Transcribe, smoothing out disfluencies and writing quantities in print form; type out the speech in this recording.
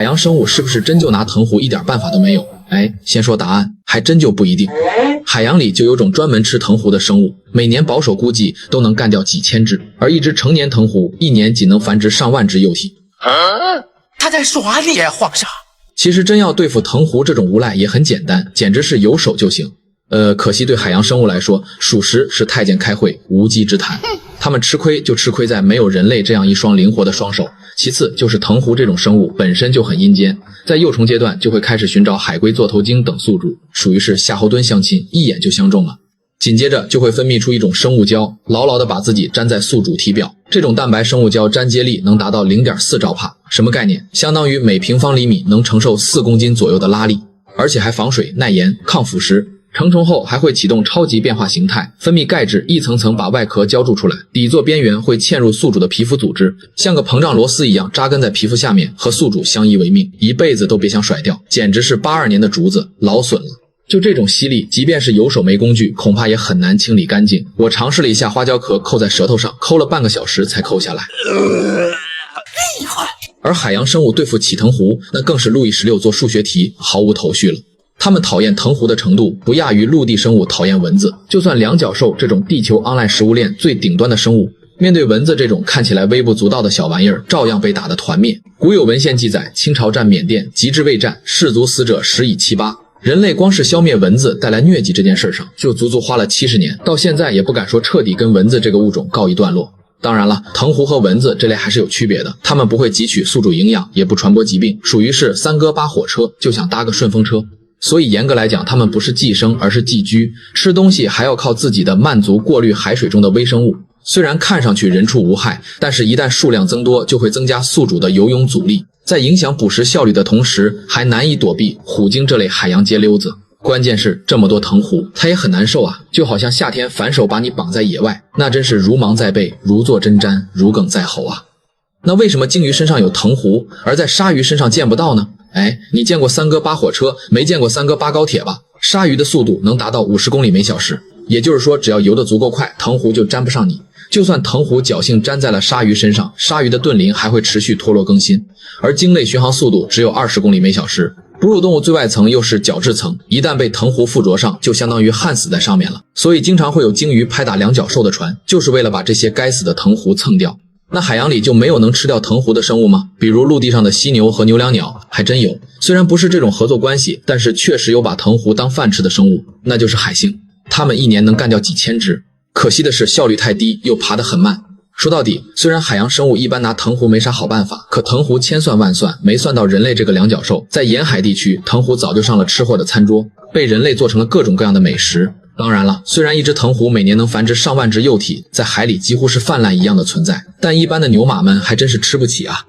海洋生物是不是真就拿藤壶一点办法都没有？先说答案，还真就不一定。海洋里就有种专门吃藤壶的生物，每年保守估計都能干掉几千只，而一只成年藤壶一年仅能繁殖上万只幼体。他在耍你呀，皇上！其實真要对付藤壶这种无赖也很簡单，简直是有手就行。可惜对海洋生物来說，属實是太监開會無稽之談。他們吃虧就吃虧在沒有人類這樣一雙靈活的雙手，其次就是藤壺這種生物本身就很陰間，在幼蟲階段就會開始尋找海龜、座頭鯨等宿主，屬於是夏侯惇相親，一眼就相中了。緊接着就會分泌出一種生物膠，牢牢地把自己粘在宿主體表。這種蛋白生物膠粘接力能達到 0.4 兆帕，什麼概念？相當於每平方厘米能承受4公斤左右的拉力，而且還防水、耐鹽、抗腐蚀。成虫後還會啟動超級變化形態，分泌鈣质，一層层把外殼膠住出來，底座邊緣會嵌入宿主的皮膚組織，像個膨脹螺絲一樣扎根在皮膚下面，和宿主相依為命，一輩子都別想甩掉，簡直是82年的竹子，老損了。就這種吸力，即便是有手沒工具，恐怕也很難清理乾淨。我嘗試了一下花膠殼扣在舌頭上，摳了半個小時才摳下來。而海洋生物對付啟藤壺，那更是路易16做數學題毫無頭緒了。他們討厭藤壺的程度不亞於陸地生物討厭蚊子，就算兩腳獸這種地球 online 食物鏈最頂端的生物，面對蚊子這種看起來微不足道的小玩意兒，照樣被打得團滅。古有文獻記載，清朝戰緬甸，極至未戰，士卒死者10以78。人類光是消滅蚊子带來瘧疾這件事上，就足足花了70年，到現在也不敢說徹底跟蚊子這個物種告一段落。當然了，藤壺和蚊子這類還是有區別的，它們不會汲取宿主營養，也不傳播疾病，屬於是三哥扒火車就想搭個順風車。所以嚴格來講，它們不是寄生，而是寄居，吃東西還要靠自己的慢足過濾海水中的微生物。雖然看上去人畜無害，但是一旦數量增多，就會增加宿主的游泳阻力，在影響捕食效率的同時，還難以躲避虎鯨這類海洋街溜子。關鍵是這麼多藤壺，它也很難受啊，就好像夏天反手把你綁在野外，那真是如芒在背，如坐針氈，如鯁在喉啊。那為什麼鯨魚身上有藤壺，而在鯊魚身上見不到呢？你見過三哥扒火車，沒見過三哥扒高鐵吧？鯊魚的速度能達到50公里每小時，也就是說只要游得足夠快，藤壺就沾不上你。就算藤壺侥幸粘在了鯊魚身上，鯊魚的盾鳞還會持續脫落更新。而鯨類巡航速度只有20公里每小時，哺乳動物最外層又是角質層，一旦被藤壺附着上，就相當於焊死在上面了。所以經常會有鯨魚拍打兩腳獸的船，就是為了把這些該死的藤壺蹭掉。那海洋裡就沒有能吃掉藤壺的生物嗎？比如陸地上的犀牛和牛椋鳥，還真有。雖然不是這種合作關係，但是確實有把藤壺當飯吃的生物，那就是海星。它們一年能幹掉幾千只，可惜的是效率太低，又爬得很慢。說到底，雖然海洋生物一般拿藤壺沒啥好辦法，可藤壺千算萬算，沒算到人類這個兩腳獸。在沿海地區，藤壺早就上了吃貨的餐桌，被人類做成了各種各樣的美食。當然了，雖然一只藤壺每年能繁殖上萬只幼體，在海裡幾乎是泛濫一樣的存在，但一般的牛馬們還真是吃不起啊。